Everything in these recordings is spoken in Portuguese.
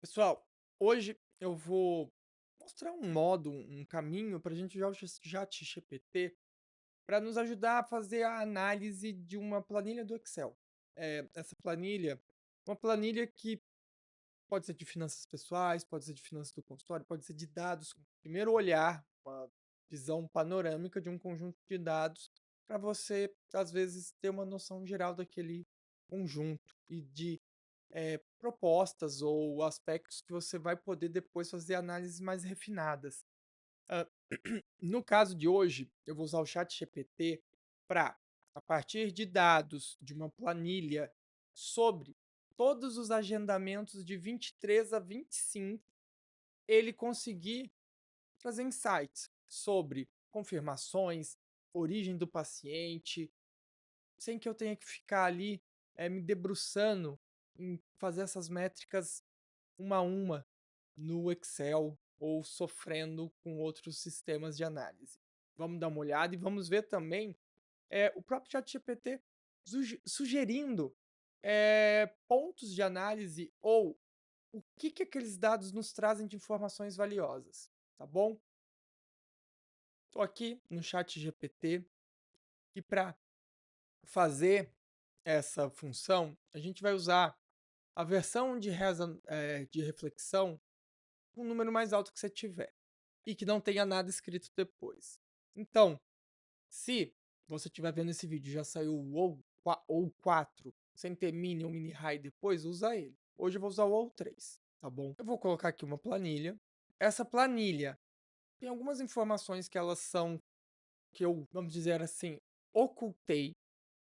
Pessoal, hoje eu vou mostrar um modo, um caminho para a gente usar o ChatGPT para nos ajudar a fazer a análise de uma planilha do Excel. Essa planilha, uma planilha que pode ser de finanças pessoais, pode ser de finanças do consultório, pode ser de dados. Primeiro olhar, uma visão panorâmica de um conjunto de dados para você, às vezes, ter uma noção geral daquele conjunto e de propostas ou aspectos que você vai poder depois fazer análises mais refinadas. Hã, no caso de hoje, eu vou usar o ChatGPT para, a partir de dados de uma planilha sobre todos os agendamentos de 23 a 25, ele conseguir trazer insights sobre confirmações, origem do paciente, sem que eu tenha que ficar ali, me debruçando em fazer essas métricas uma a uma no Excel ou sofrendo com outros sistemas de análise. Vamos dar uma olhada e vamos ver também o próprio ChatGPT sugerindo pontos de análise ou o que aqueles dados nos trazem de informações valiosas, tá bom? Estou aqui no ChatGPT e para fazer essa função, a gente vai usar a versão de reflexão com o número mais alto que você tiver e que não tenha nada escrito depois. Então, se você estiver vendo esse vídeo e já saiu o ou 4 sem ter mini ou mini high depois, usa ele. Hoje eu vou usar o ou 3, tá bom? Eu vou colocar aqui uma planilha. Essa planilha tem algumas informações que elas são que eu, vamos dizer assim, ocultei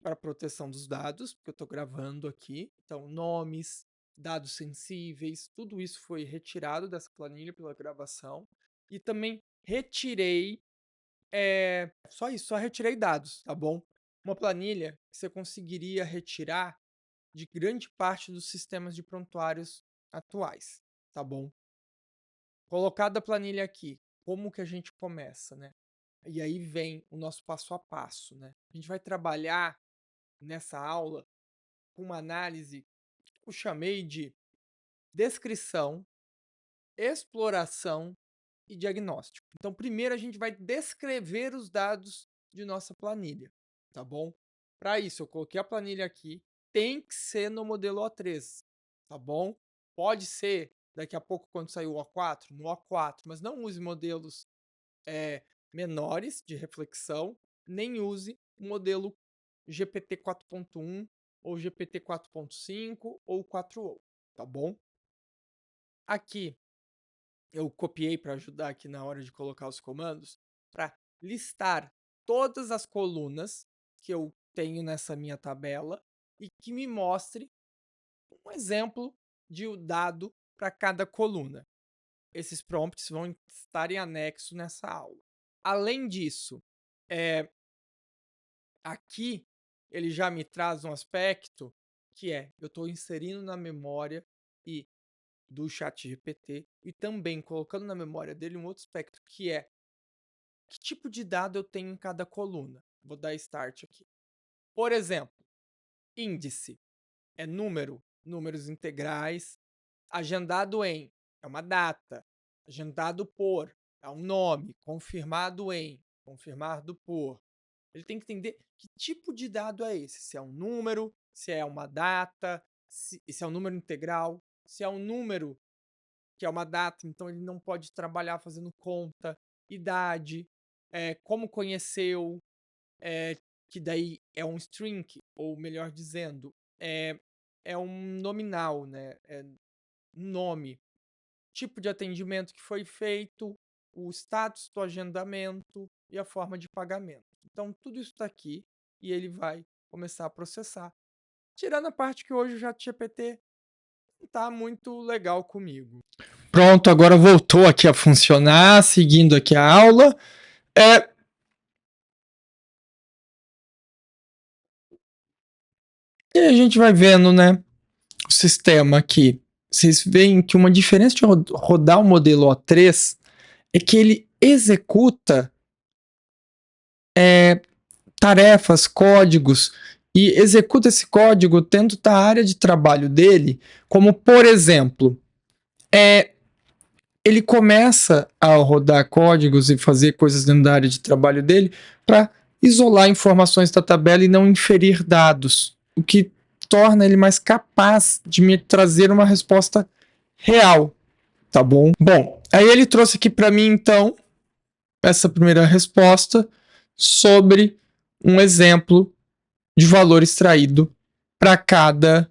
para proteção dos dados, porque eu estou gravando aqui. Então, nomes, dados sensíveis, tudo isso foi retirado dessa planilha pela gravação. E também retirei, só isso, só retirei dados, tá bom? Uma planilha que você conseguiria retirar de grande parte dos sistemas de prontuários atuais, tá bom? Colocada a planilha aqui, como que a gente começa, né? E aí vem o nosso passo a passo, né? A gente vai trabalhar nessa aula uma análise que eu chamei de descrição, exploração e diagnóstico. Então, primeiro a gente vai descrever os dados de nossa planilha, tá bom? Para isso, eu coloquei a planilha aqui, tem que ser no modelo O3, tá bom? Pode ser daqui a pouco, quando sair o O4, no O4, mas não use modelos menores de reflexão, nem use o modelo GPT 4.1 ou GPT 4.5 ou 4o, tá bom? Aqui eu copiei para ajudar aqui na hora de colocar os comandos, para listar todas as colunas que eu tenho nessa minha tabela e que me mostre um exemplo de o dado para cada coluna. Esses prompts vão estar em anexo nessa aula. Além disso, aqui ele já me traz um aspecto que eu estou inserindo na memória e do ChatGPT e também colocando na memória dele um outro aspecto que que tipo de dado eu tenho em cada coluna. Vou dar start aqui. Por exemplo, índice é número, números integrais, agendado em é uma data, agendado por é um nome, confirmado em, confirmado por. Ele tem que entender que tipo de dado é esse, se é um número, se é uma data, se é um número integral, se é um número que é uma data, então ele não pode trabalhar fazendo conta, idade, como conheceu, que daí é um string, ou melhor dizendo, é um nominal, né? É um nome, tipo de atendimento que foi feito, o status do agendamento e a forma de pagamento. Então, tudo isso está aqui e ele vai começar a processar. Tirando a parte que hoje o ChatGPT não está muito legal comigo. Pronto, agora voltou aqui a funcionar, seguindo aqui a aula. E a gente vai vendo, né, o sistema aqui. Vocês veem que uma diferença de rodar o modelo O3 é que ele executa tarefas, códigos, e executa esse código dentro da área de trabalho dele, como, por exemplo, ele começa a rodar códigos e fazer coisas dentro da área de trabalho dele para isolar informações da tabela e não inferir dados, o que torna ele mais capaz de me trazer uma resposta real, tá bom? Bom, aí ele trouxe aqui para mim, então, essa primeira resposta sobre um exemplo de valor extraído para cada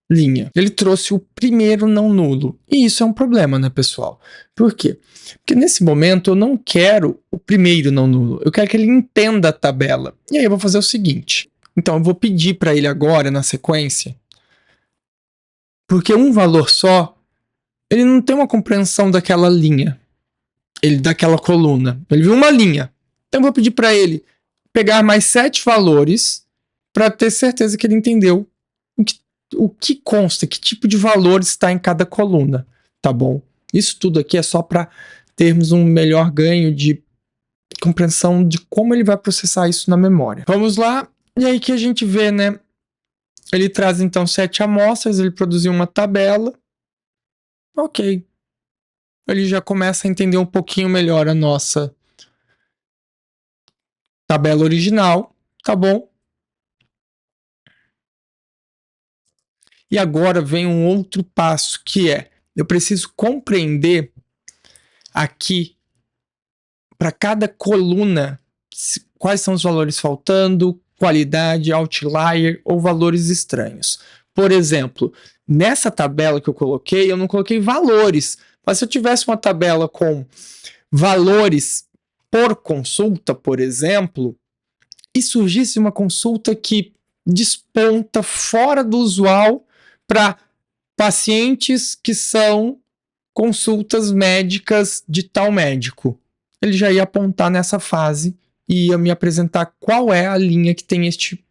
linha. Ele trouxe o primeiro não nulo. E isso é um problema, né, pessoal? Por quê? Porque nesse momento eu não quero o primeiro não nulo. Eu quero que ele entenda a tabela. E aí eu vou fazer o seguinte. Então eu vou pedir para ele agora, na sequência, porque um valor só, ele não tem uma compreensão daquela linha, daquela coluna. Ele viu uma linha. Então eu vou pedir para ele pegar mais 7 valores para ter certeza que ele entendeu o que consta, que tipo de valor está em cada coluna, tá bom? Isso tudo aqui é só para termos um melhor ganho de compreensão de como ele vai processar isso na memória. Vamos lá, e aí que a gente vê, né? Ele traz então 7 amostras, ele produziu uma tabela. Ok. Ele já começa a entender um pouquinho melhor a nossa tabela original, tá bom? E agora vem um outro passo, que é, eu preciso compreender aqui, para cada coluna, quais são os valores faltando, qualidade, outlier ou valores estranhos. Por exemplo, nessa tabela que eu coloquei, eu não coloquei valores, mas se eu tivesse uma tabela com valores por consulta, por exemplo, e surgisse uma consulta que desponta fora do usual para pacientes que são consultas médicas de tal médico, ele já ia apontar nessa fase e ia me apresentar qual é a linha que tem este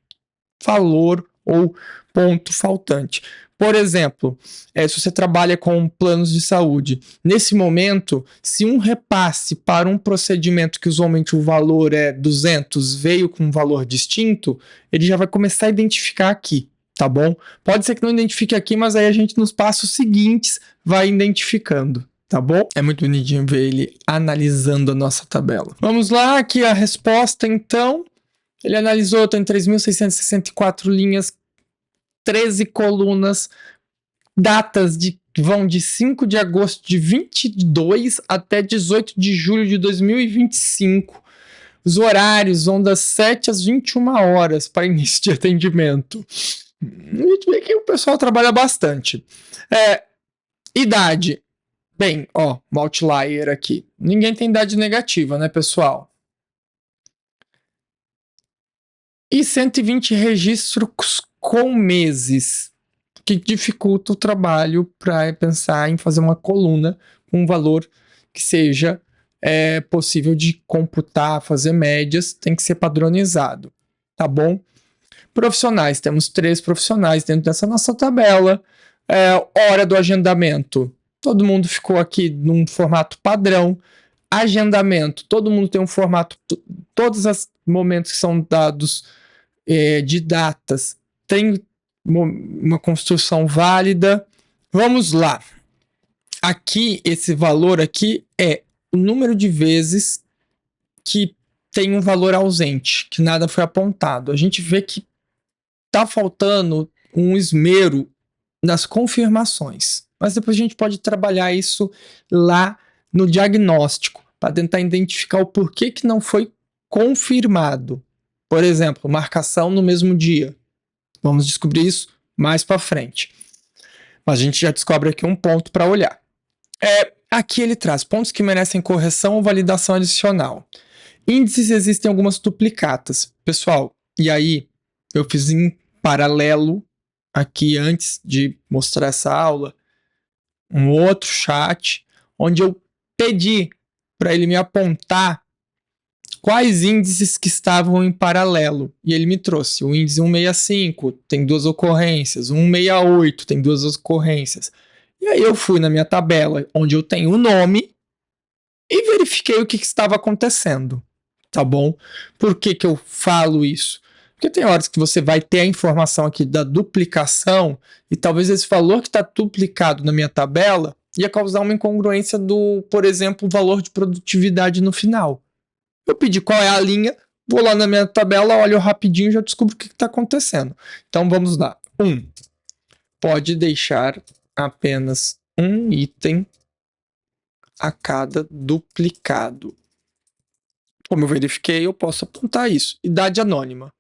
valor ou ponto faltante. Por exemplo, se você trabalha com planos de saúde, nesse momento, se um repasse para um procedimento que usualmente o valor é 200 veio com um valor distinto, ele já vai começar a identificar aqui, tá bom? Pode ser que não identifique aqui, mas aí a gente nos passos seguintes vai identificando, tá bom? É muito bonitinho ver ele analisando a nossa tabela. Vamos lá, aqui a resposta então. Ele analisou, tem 3.664 linhas, 13 colunas, datas vão de 5 de agosto de 22 até 18 de julho de 2025. Os horários vão das 7 às 21 horas para início de atendimento. A gente vê que o pessoal trabalha bastante. Idade. Bem, ó, um outlier aqui. Ninguém tem idade negativa, né, pessoal? E 120 registros com meses, que dificulta o trabalho para pensar em fazer uma coluna com um valor que seja possível de computar, fazer médias, tem que ser padronizado, tá bom? Profissionais, temos 3 profissionais dentro dessa nossa tabela. Hora do agendamento, todo mundo ficou aqui num formato padrão. Agendamento, todo mundo tem um formato, todos os momentos que são dados de datas tem uma construção válida. Vamos lá. Aqui, esse valor aqui é o número de vezes que tem um valor ausente, que nada foi apontado. A gente vê que tá faltando um esmero nas confirmações. Mas depois a gente pode trabalhar isso lá no diagnóstico, para tentar identificar o porquê que não foi confirmado. Por exemplo, marcação no mesmo dia. Vamos descobrir isso mais para frente. Mas a gente já descobre aqui um ponto para olhar. Aqui ele traz pontos que merecem correção ou validação adicional. Índices, existem algumas duplicatas. Pessoal, e aí eu fiz em paralelo aqui antes de mostrar essa aula um outro chat onde eu pedi para ele me apontar quais índices que estavam em paralelo. E ele me trouxe o índice 165, tem 2 ocorrências, 168, tem 2 ocorrências. E aí eu fui na minha tabela, onde eu tenho o nome, e verifiquei o que estava acontecendo, tá bom? Por que eu falo isso? Porque tem horas que você vai ter a informação aqui da duplicação, e talvez esse valor que está duplicado na minha tabela ia causar uma incongruência do, por exemplo, valor de produtividade no final. Eu pedi qual é a linha, vou lá na minha tabela, olho rapidinho e já descubro o que está acontecendo. Então vamos lá. 1. Pode deixar apenas um item a cada duplicado. Como eu verifiquei, eu posso apontar isso. Idade anônima.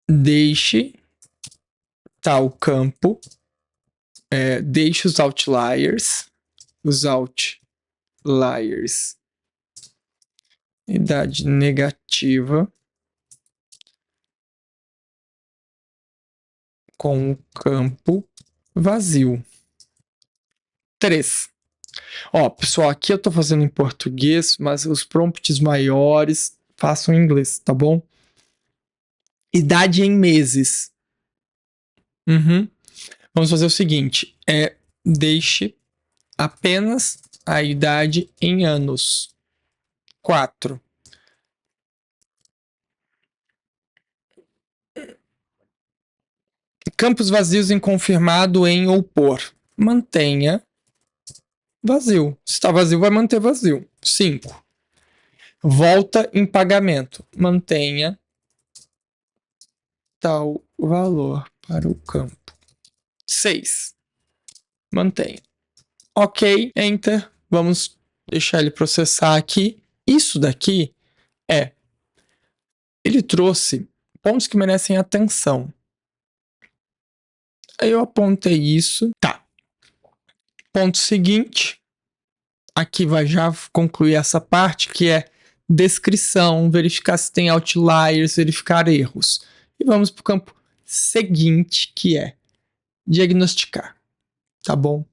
Deixe tal campo. Deixe os outliers. Idade negativa. Com o campo vazio. 3. Ó, pessoal, aqui eu tô fazendo em português, mas os prompts maiores façam em inglês, tá bom? Idade em meses. Vamos fazer o seguinte, deixe apenas a idade em anos. 4. Campos vazios em confirmado em ou por. Mantenha vazio. Se está vazio, vai manter vazio. 5. Volta em pagamento. Mantenha tal valor para o campo. 6. Mantenha. Ok, Enter. Vamos deixar ele processar aqui. Isso daqui ele trouxe pontos que merecem atenção. Aí eu apontei isso. Tá. Ponto seguinte. Aqui vai já concluir essa parte, que é descrição, verificar se tem outliers, verificar erros. E vamos para o campo seguinte, que é diagnosticar. Tá bom?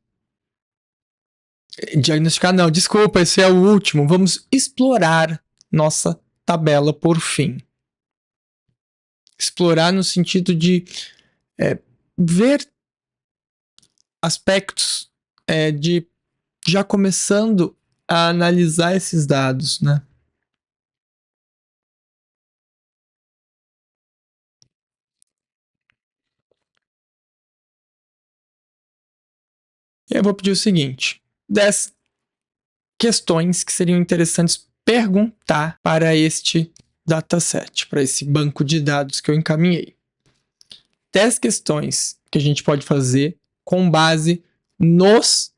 Diagnosticar não, desculpa, esse é o último. Vamos explorar nossa tabela por fim. Explorar no sentido de ver aspectos de já começando a analisar esses dados, né? E eu vou pedir o seguinte: 10 questões que seriam interessantes perguntar para este dataset, para esse banco de dados que eu encaminhei. 10 questões que a gente pode fazer com base nos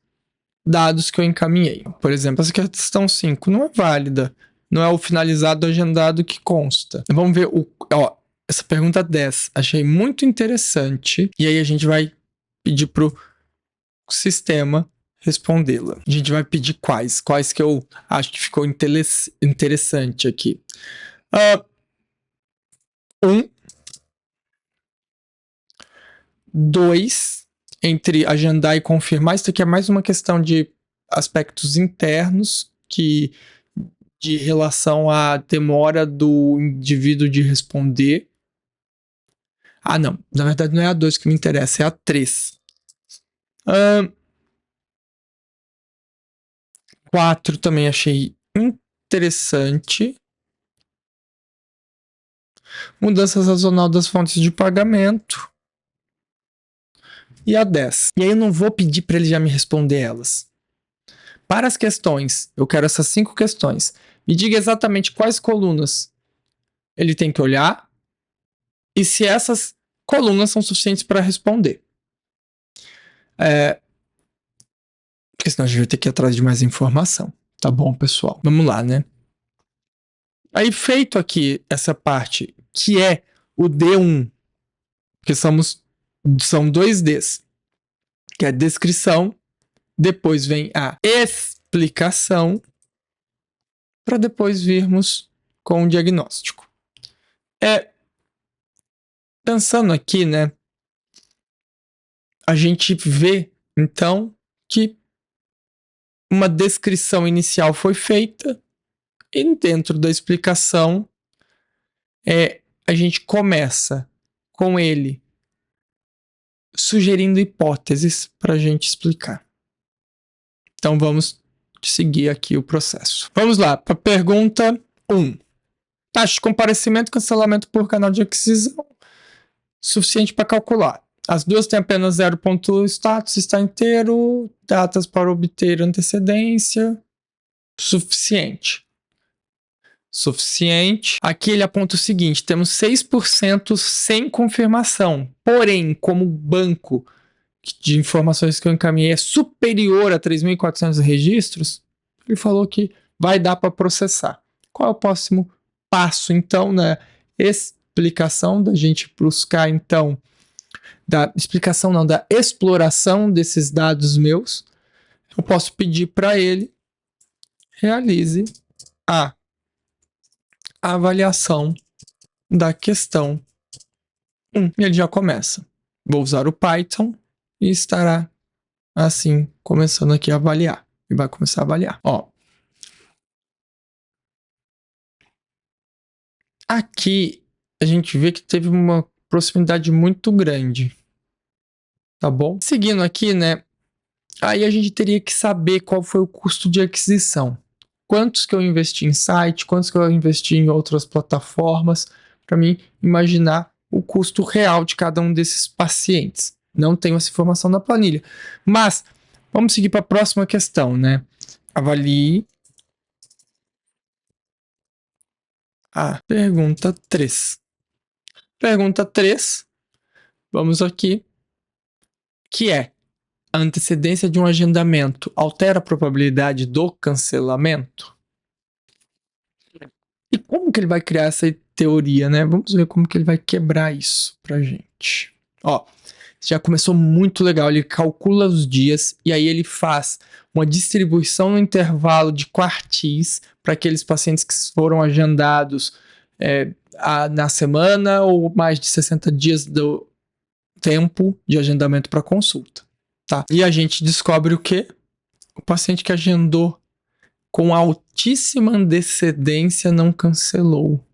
dados que eu encaminhei. Por exemplo, essa questão 5 não é válida. Não é o finalizado agendado que consta. Vamos ver essa pergunta 10. Achei muito interessante. E aí a gente vai pedir pro sistema respondê-la. A gente vai pedir quais que eu acho que ficou interessante aqui. 1, 2, entre agendar e confirmar. Isso aqui é mais uma questão de aspectos internos de relação à demora do indivíduo de responder. Ah, não. Na verdade, não é a 2 que me interessa, é a 3. 4 também achei interessante. Mudança sazonal das fontes de pagamento. E a 10. E aí eu não vou pedir para ele já me responder elas. Para as questões, eu quero essas 5 questões. Me diga exatamente quais colunas ele tem que olhar e se essas colunas são suficientes para responder. Porque senão a gente vai ter que ir atrás de mais informação. Tá bom, pessoal? Vamos lá, né? Aí, feito aqui essa parte, que é o D1, que são 2 Ds, que é a descrição, depois vem a explicação, para depois virmos com o diagnóstico. Pensando aqui, né, a gente vê, então, que uma descrição inicial foi feita e dentro da explicação a gente começa com ele sugerindo hipóteses para a gente explicar. Então vamos seguir aqui o processo. Vamos lá para a pergunta 1. Taxa de comparecimento e cancelamento por canal de aquisição suficiente para calcular. As duas têm apenas 0 ponto status, está inteiro, datas para obter antecedência, suficiente. Suficiente. Aqui ele aponta o seguinte, temos 6% sem confirmação, porém, como o banco de informações que eu encaminhei é superior a 3.400 registros, ele falou que vai dar para processar. Qual é o próximo passo, então, na explicação da gente buscar, então, da explicação não, da exploração desses dados meus? Eu posso pedir para ele realize a avaliação da questão 1. E ele já começa. Vou usar o Python e estará assim começando aqui a avaliar. E vai começar a avaliar. Ó. Aqui a gente vê que teve uma proximidade muito grande. Tá bom? Seguindo aqui, né? Aí a gente teria que saber qual foi o custo de aquisição. Quantos que eu investi em site, quantos que eu investi em outras plataformas, para mim imaginar o custo real de cada um desses pacientes. Não tenho essa informação na planilha. Mas, vamos seguir para a próxima questão, né? Avalie a pergunta 3. Pergunta 3, vamos aqui, que é: a antecedência de um agendamento altera a probabilidade do cancelamento? E como que ele vai criar essa teoria, né? Vamos ver como que ele vai quebrar isso pra gente. Ó, já começou muito legal. Ele calcula os dias e aí ele faz uma distribuição no intervalo de quartis para aqueles pacientes que foram agendados na semana ou mais de 60 dias do tempo de agendamento para consulta. Tá? E a gente descobre o quê? O paciente que agendou com altíssima antecedência não cancelou.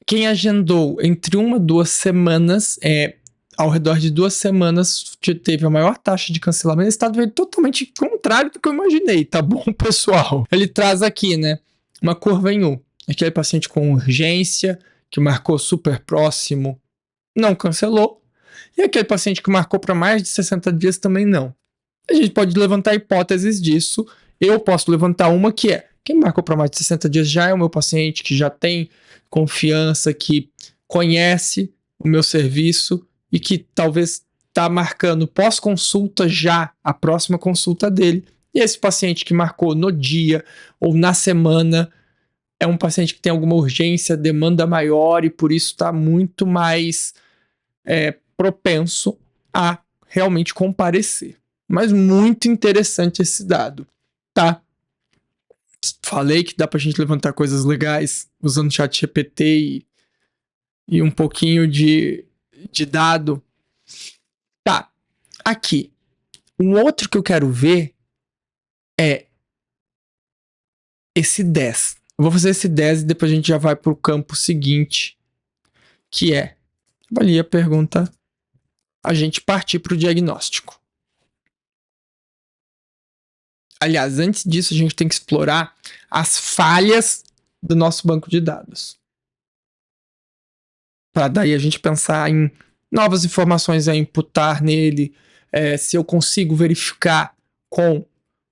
Quem agendou entre 1 a 2 semanas, ao redor de 2 semanas, teve a maior taxa de cancelamento. Esse estado veio totalmente contrário do que eu imaginei, tá bom, pessoal? Ele traz aqui, né, uma curva em U. Aquele paciente com urgência, que marcou super próximo, não cancelou. E aquele paciente que marcou para mais de 60 dias também não. A gente pode levantar hipóteses disso. Eu posso levantar uma que é: quem marcou para mais de 60 dias já é o meu paciente, que já tem confiança, que conhece o meu serviço e que talvez está marcando pós-consulta já a próxima consulta dele. E esse paciente que marcou no dia ou na semana é um paciente que tem alguma urgência, demanda maior e por isso está muito mais propenso a realmente comparecer. Mas muito interessante esse dado, tá? Falei que dá pra gente levantar coisas legais usando o ChatGPT e um pouquinho de dado. Tá, aqui. Um outro que eu quero ver é esse 10. Eu vou fazer esse 10 e depois a gente já vai pro campo seguinte, que é: avalie a pergunta, a gente partir pro diagnóstico. Aliás, antes disso, a gente tem que explorar as falhas do nosso banco de dados. Para daí a gente pensar em novas informações a imputar nele, se eu consigo verificar com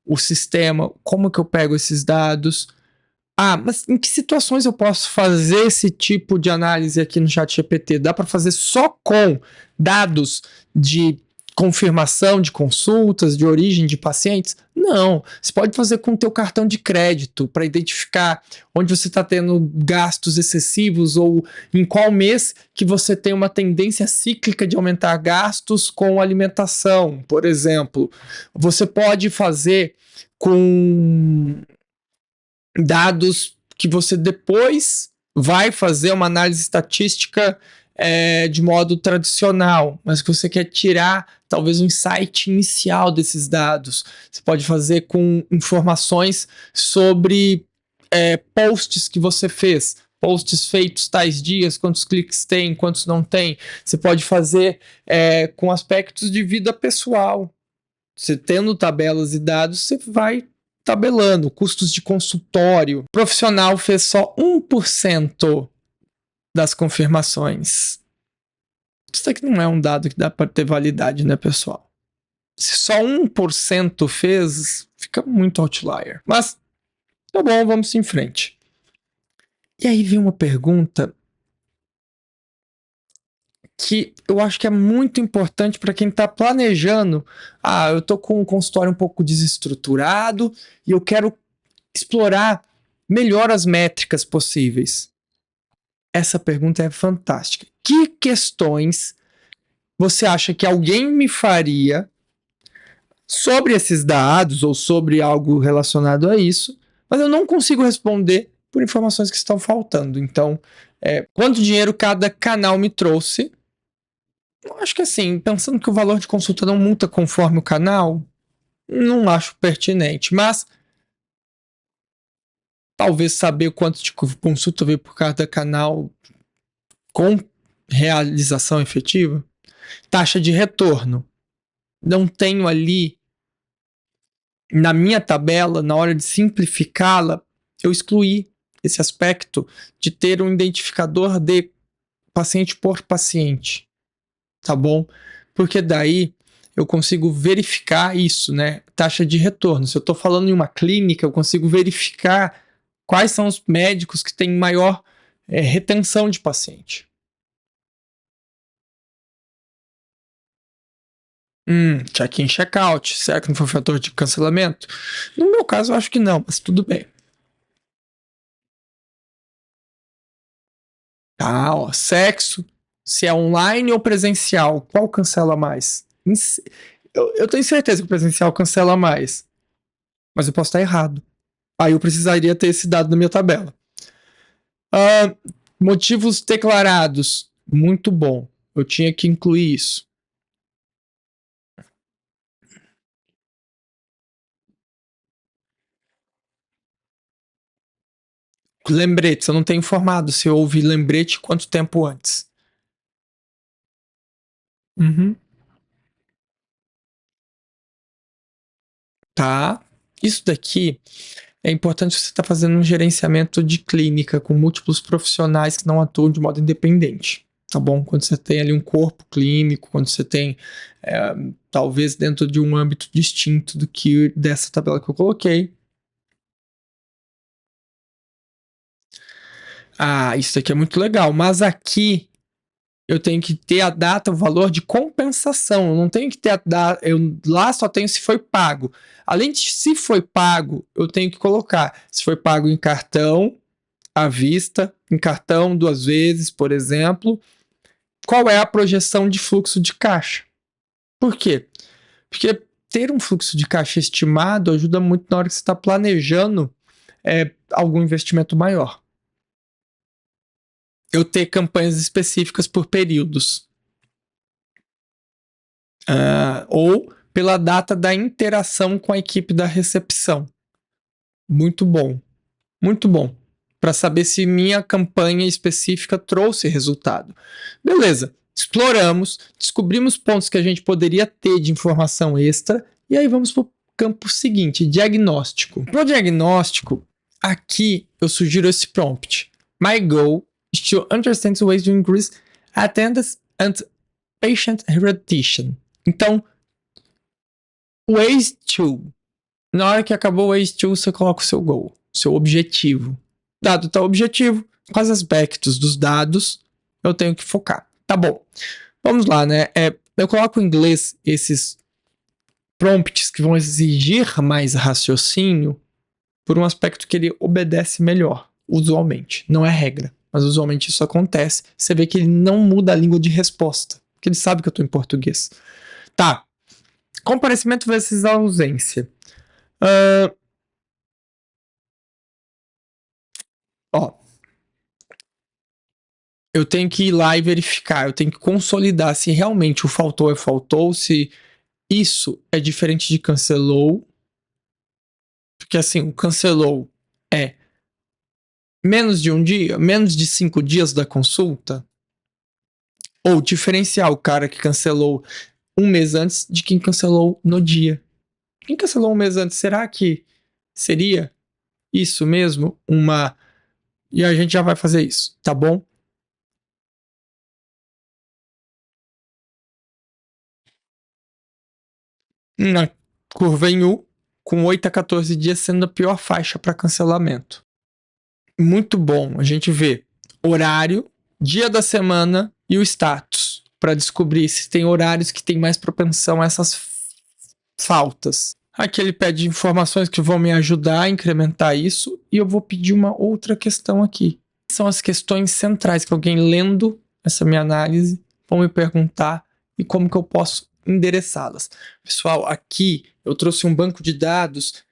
o sistema como que eu pego esses dados. Mas em que situações eu posso fazer esse tipo de análise aqui no ChatGPT? Dá para fazer só com dados de confirmação de consultas, de origem de pacientes? Não, você pode fazer com o teu cartão de crédito para identificar onde você está tendo gastos excessivos ou em qual mês que você tem uma tendência cíclica de aumentar gastos com alimentação, por exemplo. Você pode fazer com dados que você depois vai fazer uma análise estatística de modo tradicional, mas que você quer tirar talvez um insight inicial desses dados. Você pode fazer com informações sobre posts que você fez, posts feitos tais dias, quantos cliques tem, quantos não tem. Você pode fazer com aspectos de vida pessoal. Você tendo tabelas e dados, você vai tabelando. Custos de consultório. O profissional fez só 1% das confirmações. Isso daqui não é um dado que dá para ter validade, né, pessoal? Se só 1% fez, fica muito outlier. Mas, tá bom, vamos em frente. E aí vem uma pergunta que eu acho que é muito importante para quem está planejando. Ah, eu tô com um consultório um pouco desestruturado e eu quero explorar melhor as métricas possíveis. Essa pergunta é fantástica. Que questões você acha que alguém me faria sobre esses dados ou sobre algo relacionado a isso, mas eu não consigo responder por informações que estão faltando. Então, quanto dinheiro cada canal me trouxe? Eu acho que assim, pensando que o valor de consulta não muda conforme o canal, não acho pertinente. Mas talvez saber quanto de consulta veio por cada canal com realização efetiva. Taxa de retorno. Não tenho ali na minha tabela, na hora de simplificá-la, eu excluí esse aspecto de ter um identificador de paciente por paciente, tá bom? Porque daí eu consigo verificar isso, né? Taxa de retorno. Se eu estou falando em uma clínica, eu consigo verificar quais são os médicos que têm maior retenção de paciente. Check-in, check-out. Será que não foi fator de cancelamento? No meu caso, eu acho que não, mas tudo bem. Tá, ó, sexo, se é online ou presencial, qual cancela mais? Eu tenho certeza que o presencial cancela mais, mas eu posso estar errado. Aí eu precisaria ter esse dado na minha tabela. Ah, motivos declarados, muito bom. Eu tinha que incluir isso. Lembretes, eu não tenho informado se houve lembrete quanto tempo antes. Uhum. Tá. Isso daqui é importante você estar fazendo um gerenciamento de clínica com múltiplos profissionais que não atuam de modo independente, tá bom? Quando você tem ali um corpo clínico, quando você tem, talvez dentro de um âmbito distinto do que dessa tabela que eu coloquei. Ah, isso aqui é muito legal, mas aqui eu tenho que ter a data, o valor de compensação. Eu não tenho que ter a data. Lá só tenho se foi pago. Além de se foi pago, eu tenho que colocar se foi pago em cartão, à vista, em cartão 2 vezes, por exemplo. Qual é a projeção de fluxo de caixa? Por quê? Porque ter um fluxo de caixa estimado ajuda muito na hora que você está planejando algum investimento maior. Eu ter campanhas específicas por períodos. Ou pela data da interação com a equipe da recepção. Muito bom. Muito bom. Para saber se minha campanha específica trouxe resultado. Beleza. Exploramos, descobrimos pontos que a gente poderia ter de informação extra, e aí vamos para o campo seguinte, diagnóstico. Para o diagnóstico, aqui eu sugiro esse prompt. My goal is to understand ways to increase attendance and patient repetition. Então, ways to. Na hora que acabou o ways to, você coloca o seu goal, seu objetivo. Dado tal objetivo, quais aspectos dos dados eu tenho que focar? Tá bom. Vamos lá, né? Eu coloco em inglês esses prompts que vão exigir mais raciocínio por um aspecto que ele obedece melhor, usualmente. Não é regra, mas usualmente isso acontece. Você vê que ele não muda a língua de resposta, porque ele sabe que eu tô em português. Tá. Comparecimento versus ausência. Ó, eu tenho que ir lá e verificar, eu tenho que consolidar se realmente o faltou é faltou, se isso é diferente de cancelou. Porque assim, o cancelou é menos de um dia, menos de 5 dias da consulta. Ou diferenciar o cara que cancelou um mês antes de quem cancelou no dia. Quem cancelou um mês antes, será que seria isso mesmo? E a gente já vai fazer isso, tá bom? na curva em U, com 8 a 14 dias sendo a pior faixa para cancelamento. Muito bom a gente ver horário, dia da semana e o status, para descobrir se tem horários que tem mais propensão a essas faltas. Aqui ele pede informações que vão me ajudar a incrementar isso, e eu vou pedir uma outra questão aqui. São as questões centrais que alguém lendo essa minha análise vão me perguntar e como que eu posso endereçá-las. Pessoal, aqui eu trouxe um banco de dados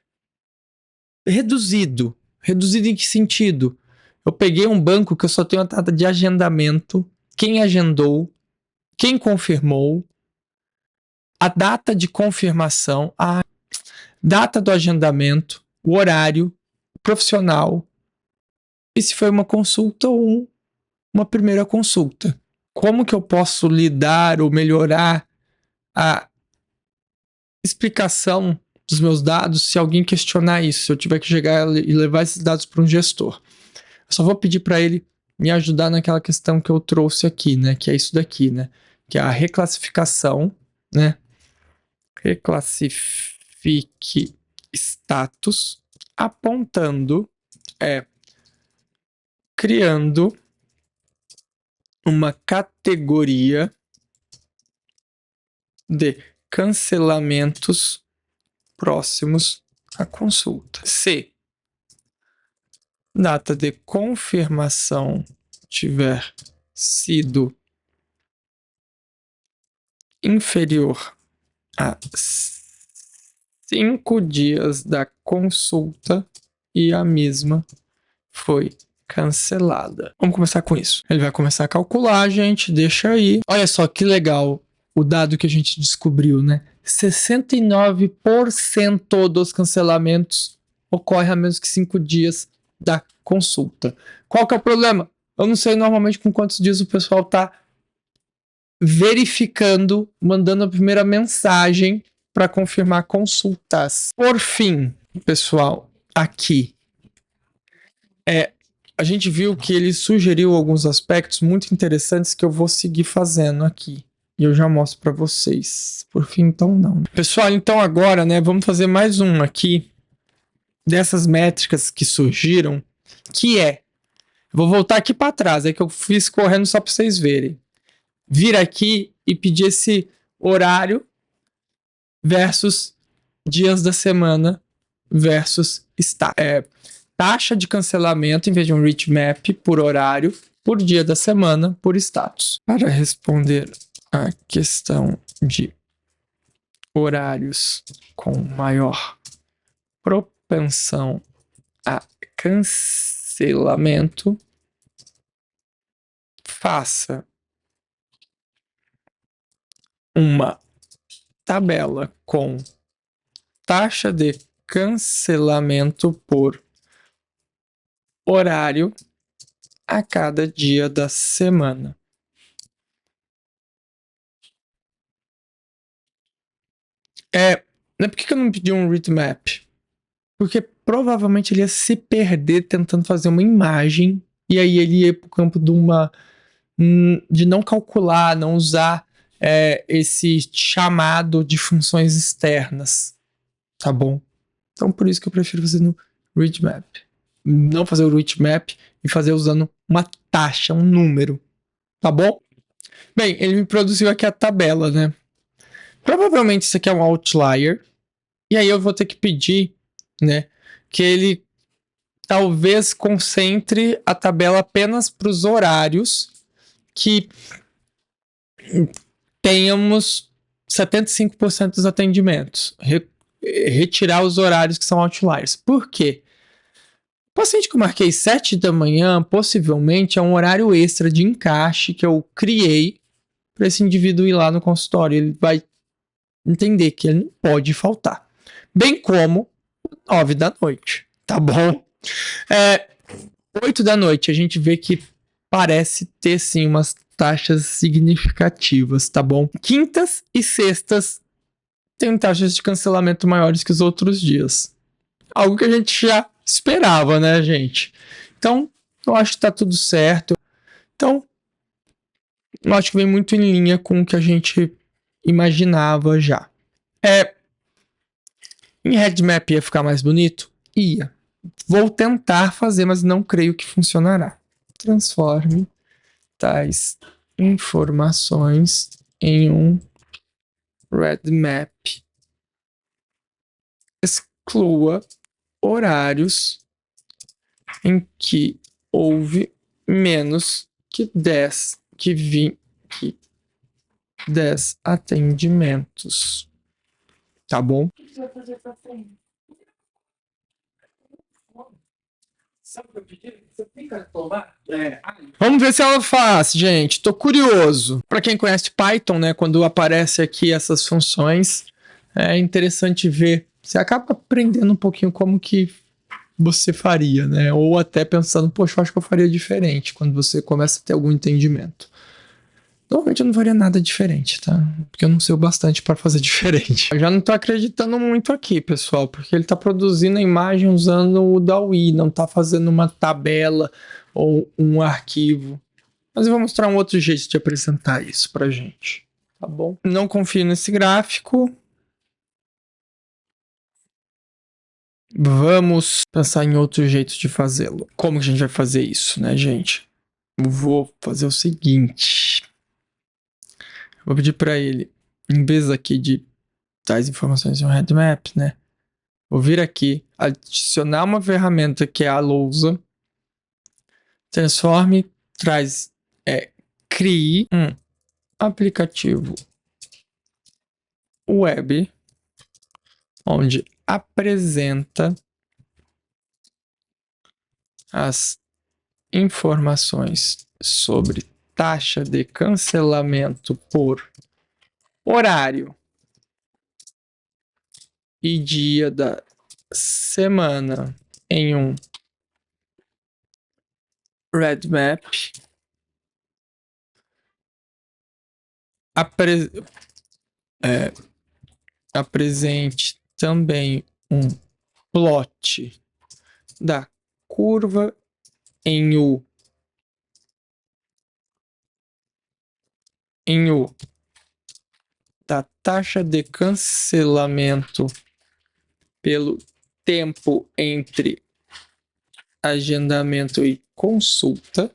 reduzido. Reduzido em que sentido? Eu peguei um banco que eu só tenho a data de agendamento, quem agendou, quem confirmou, a data de confirmação, a data do agendamento, o horário, o profissional, e se foi uma consulta ou uma primeira consulta. Como que eu posso lidar ou melhorar a explicação dos meus dados se alguém questionar isso, se eu tiver que chegar e levar esses dados para um gestor? Eu só vou pedir para ele me ajudar naquela questão que eu trouxe aqui, né? Que é isso daqui, né? Que é a reclassificação, né? Reclassifique status, apontando, criando uma categoria de cancelamentos próximos à consulta. Se data de confirmação tiver sido inferior a 5 dias da consulta e a mesma foi cancelada. Vamos começar com isso. Ele vai começar a calcular, gente, deixa aí. Olha só que legal o dado que a gente descobriu, né? 69% dos cancelamentos ocorrem a menos que 5 dias da consulta. Qual que é o problema? Eu não sei normalmente com quantos dias o pessoal tá verificando, mandando a primeira mensagem para confirmar consultas. Por fim, pessoal, aqui a gente viu que ele sugeriu alguns aspectos muito interessantes que eu vou seguir fazendo aqui. E eu já mostro para vocês. Por fim, então não. Pessoal, então agora, né, vamos fazer mais um aqui dessas métricas que surgiram, que é, vou voltar aqui para trás, é que eu fiz correndo só para vocês verem. Vir aqui e pedir esse horário versus dias da semana versus taxa de cancelamento em vez de um reach map por horário, por dia da semana, por status. Para responder a questão de horários com maior propensão a cancelamento, faça uma tabela com taxa de cancelamento por horário a cada dia da semana. Por que eu não pedi um read map? Porque provavelmente ele ia se perder tentando fazer uma imagem e aí ele ia para o campo de não calcular, não usar esse chamado de funções externas, tá bom? Então por isso que eu prefiro fazer no read map. Não fazer o read map e fazer usando uma taxa, um número, tá bom? Bem, ele me produziu aqui a tabela, né? Provavelmente isso aqui é um outlier. E aí eu vou ter que pedir, né, que ele talvez concentre a tabela apenas para os horários que tenhamos 75% dos atendimentos. Retirar os horários que são outliers. Por quê? O paciente que eu marquei 7 da manhã, possivelmente é um horário extra de encaixe que eu criei para esse indivíduo ir lá no consultório. Ele vai entender que ele não pode faltar. Bem como 9 da noite, tá bom? 8 da noite a gente vê que parece ter sim umas taxas significativas, tá bom? Quintas e sextas tem taxas de cancelamento maiores que os outros dias. Algo que a gente já esperava, né, gente? Então, eu acho que tá tudo certo. Então, eu acho que vem muito em linha com o que a gente imaginava já. Em headmap ia ficar mais bonito? Ia. Vou tentar fazer, mas não creio que funcionará. Transforme tais informações em um headmap. Exclua horários em que houve menos que 10 atendimentos. Tá bom? Vamos ver se ela faz, gente. Tô curioso. Para quem conhece Python, né, quando aparece aqui essas funções, é interessante ver. Você acaba aprendendo um pouquinho como que você faria, né? Ou até pensando, poxa, eu acho que eu faria diferente quando você começa a ter algum entendimento. Normalmente eu não faria nada diferente, tá? Porque eu não sei o bastante para fazer diferente. Eu já não tô acreditando muito aqui, pessoal, porque ele tá produzindo a imagem usando o DALL-E, não tá fazendo uma tabela ou um arquivo. Mas eu vou mostrar um outro jeito de apresentar isso pra gente, tá bom? Não confio nesse gráfico. Vamos pensar em outro jeito de fazê-lo. Como que a gente vai fazer isso, né, gente? Eu vou fazer o seguinte. Vou pedir para ele, em vez aqui de tais informações em um headmap, né? Vou vir aqui, adicionar uma ferramenta que é a lousa, transforme, crie um aplicativo web onde apresenta as informações sobre taxa de cancelamento por horário e dia da semana em um headmap. Apresente também um plot da curva em U da taxa de cancelamento pelo tempo entre agendamento e consulta.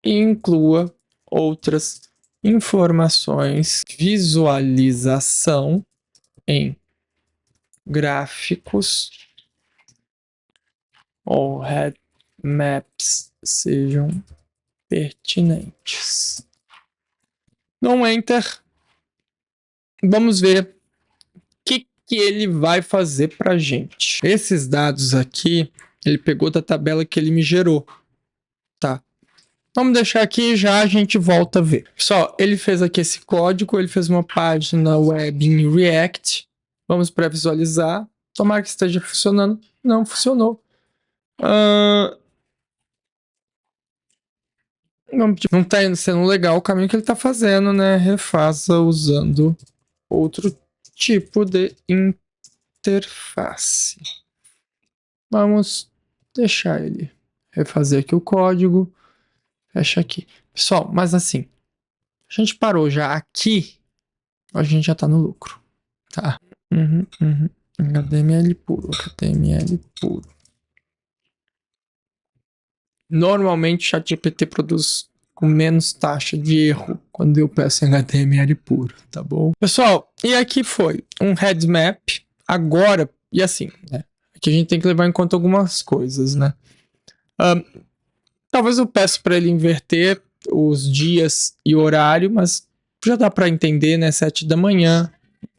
E inclua outras informações, visualização em gráficos ou headmaps sejam pertinentes. Dou um enter. Vamos ver o que ele vai fazer para a gente. Esses dados aqui, ele pegou da tabela que ele me gerou, tá? Vamos deixar aqui e já a gente volta a ver. Pessoal, ele fez aqui esse código, ele fez uma página web em React. Vamos pré-visualizar. Tomara que esteja funcionando. Não funcionou. Não está sendo legal o caminho que ele está fazendo, né? Refaça usando outro tipo de interface. Vamos deixar ele refazer aqui o código. Fecha aqui. Pessoal, mas assim, a gente parou já aqui, a gente já tá no lucro, tá? HTML puro, HTML puro. Normalmente o ChatGPT produz com menos taxa de erro quando eu peço em HTML puro, tá bom? Pessoal, e aqui foi um headmap. Agora, e assim, né? Aqui a gente tem que levar em conta algumas coisas, né? Talvez eu peça para ele inverter os dias e horário, mas já dá para entender, né? 7 da manhã,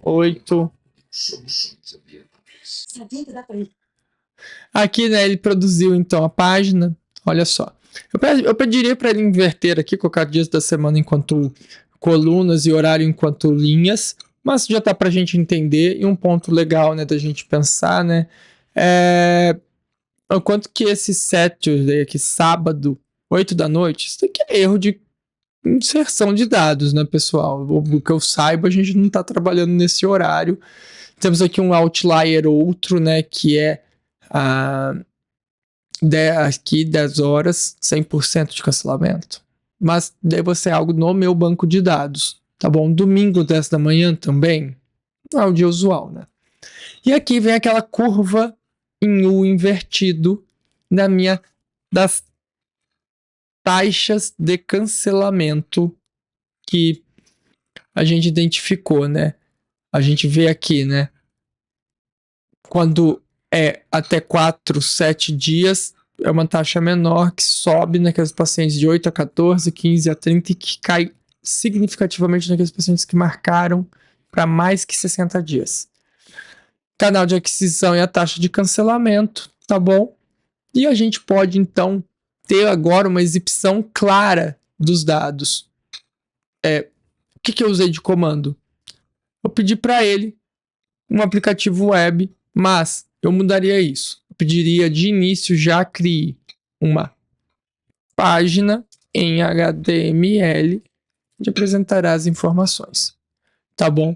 8. Aqui, né, ele produziu então a página. Olha só. Eu pediria para ele inverter aqui, colocar dias da semana enquanto colunas e horário enquanto linhas, mas já tá para a gente entender. E um ponto legal, né, da gente pensar, né, o quanto que esse Saturday aqui, sábado, 8 da noite, isso daqui é erro de inserção de dados, né, pessoal? O que eu saiba, a gente não está trabalhando nesse horário. Temos aqui um outlier outro, né, que é aqui 10 horas, 100% de cancelamento. Mas deve ser algo no meu banco de dados. tá bom? Domingo, 10 da manhã também, não é o dia usual, né? E aqui vem aquela curva em U invertido das taxas de cancelamento que a gente identificou, né? A gente vê aqui, né? Quando é até 4, 7 dias, é uma taxa menor que sobe naqueles pacientes de 8 a 14, 15 a 30 e que cai significativamente naqueles pacientes que marcaram para mais que 60 dias. Canal de aquisição e a taxa de cancelamento, tá bom? E a gente pode, então, ter agora uma exibição clara dos dados. O que eu usei de comando? Eu pedi para ele um aplicativo web, mas eu mudaria isso. Eu pediria de início já crie uma página em HTML onde apresentará as informações, tá bom?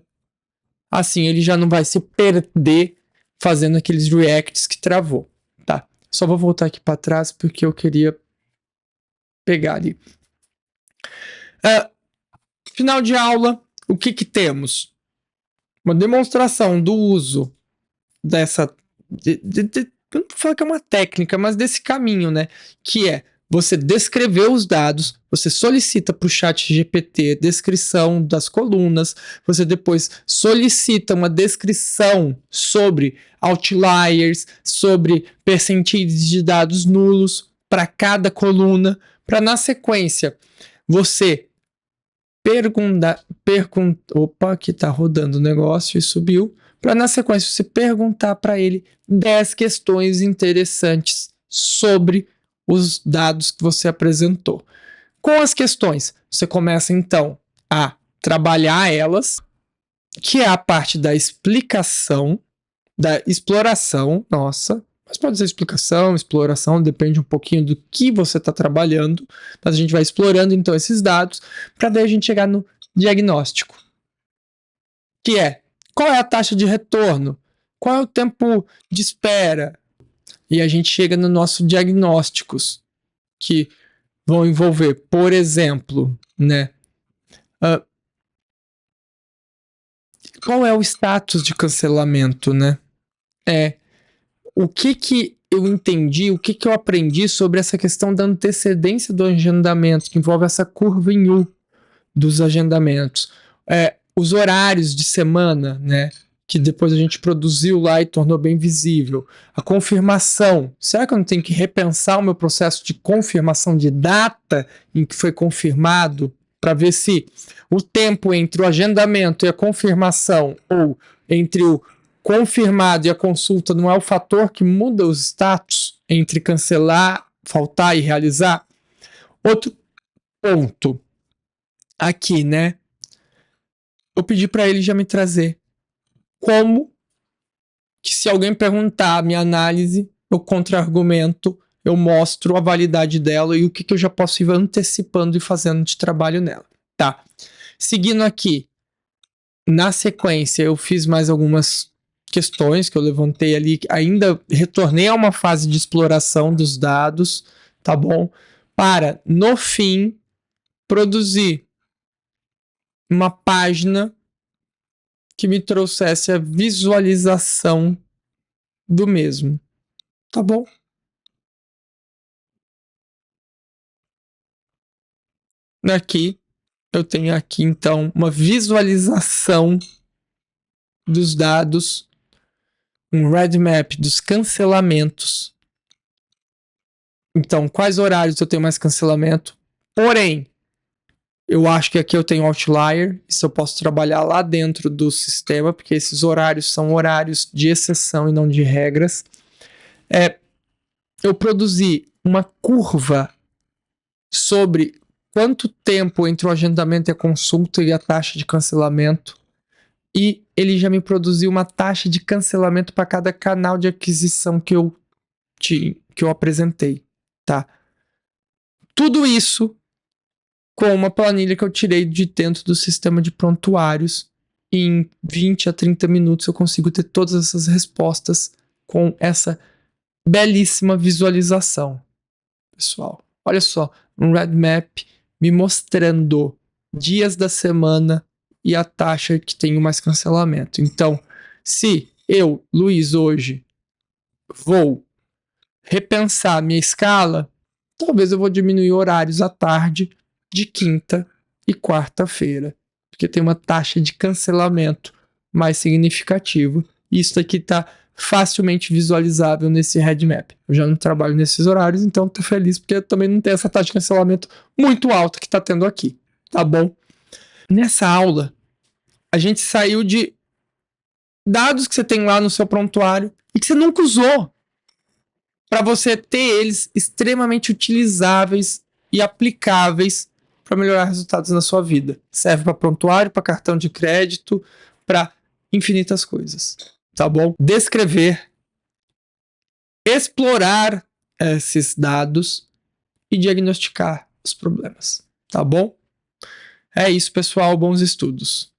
Assim ele já não vai se perder fazendo aqueles reacts que travou, tá? Só vou voltar aqui para trás porque eu queria pegar ali. Final de aula, o que temos? Uma demonstração do uso dessa... não vou falar que é uma técnica, mas desse caminho, né? Que é você descrever os dados, você solicita para o chat GPT descrição das colunas, você depois solicita uma descrição sobre outliers, sobre percentis de dados nulos para cada coluna, para na sequência você opa, aqui tá rodando o negócio e subiu, para na sequência você perguntar para ele 10 questões interessantes sobre os dados que você apresentou. Com as questões, você começa então a trabalhar elas, que é a parte da explicação, da exploração, mas pode ser explicação, exploração, depende um pouquinho do que você está trabalhando, mas a gente vai explorando então esses dados, para daí a gente chegar no diagnóstico, que é qual é a taxa de retorno, qual é o tempo de espera, e a gente chega no nosso diagnósticos, que vão envolver, por exemplo, né, qual é o status de cancelamento, né? O que eu entendi, o que eu aprendi sobre essa questão da antecedência do agendamento, que envolve essa curva em U dos agendamentos. Os horários de semana, né? Que depois a gente produziu lá e tornou bem visível. A confirmação. Será que eu não tenho que repensar o meu processo de confirmação de data em que foi confirmado para ver se o tempo entre o agendamento e a confirmação, ou entre o confirmado e a consulta, não é o fator que muda os status entre cancelar, faltar e realizar? Outro ponto aqui, né? Eu pedi para ele já me trazer como que, se alguém perguntar a minha análise, eu contra-argumento, eu mostro a validade dela e o que eu já posso ir antecipando e fazendo de trabalho nela. Tá. Seguindo aqui, na sequência, eu fiz mais algumas questões que eu levantei ali, ainda retornei a uma fase de exploração dos dados, tá bom? Para, no fim, produzir uma página que me trouxesse a visualização do mesmo, tá bom? Aqui, eu tenho aqui, então, uma visualização dos dados, um roadmap dos cancelamentos. Então, quais horários eu tenho mais cancelamento? Porém, eu acho que aqui eu tenho outlier, isso eu posso trabalhar lá dentro do sistema, porque esses horários são horários de exceção e não de regras. Eu produzi uma curva sobre quanto tempo entre o agendamento e a consulta e a taxa de cancelamento, e ele já me produziu uma taxa de cancelamento para cada canal de aquisição que eu apresentei, tá? Tudo isso com uma planilha que eu tirei de dentro do sistema de prontuários. Em 20 a 30 minutos eu consigo ter todas essas respostas com essa belíssima visualização. Pessoal, olha só, um roadmap me mostrando dias da semana, e a taxa que tenho mais cancelamento. Então, se eu, Luiz, hoje vou repensar minha escala, talvez eu vou diminuir horários à tarde de quinta e quarta-feira, porque tem uma taxa de cancelamento mais significativa. Isso aqui está facilmente visualizável nesse headmap. Eu já não trabalho nesses horários, então tô feliz porque eu também não tem essa taxa de cancelamento muito alta que está tendo aqui, tá bom? Nessa aula, a gente saiu de dados que você tem lá no seu prontuário e que você nunca usou, para você ter eles extremamente utilizáveis e aplicáveis para melhorar resultados na sua vida. Serve para prontuário, para cartão de crédito, para infinitas coisas, tá bom? Descrever, explorar esses dados e diagnosticar os problemas, tá bom? É isso, pessoal. Bons estudos.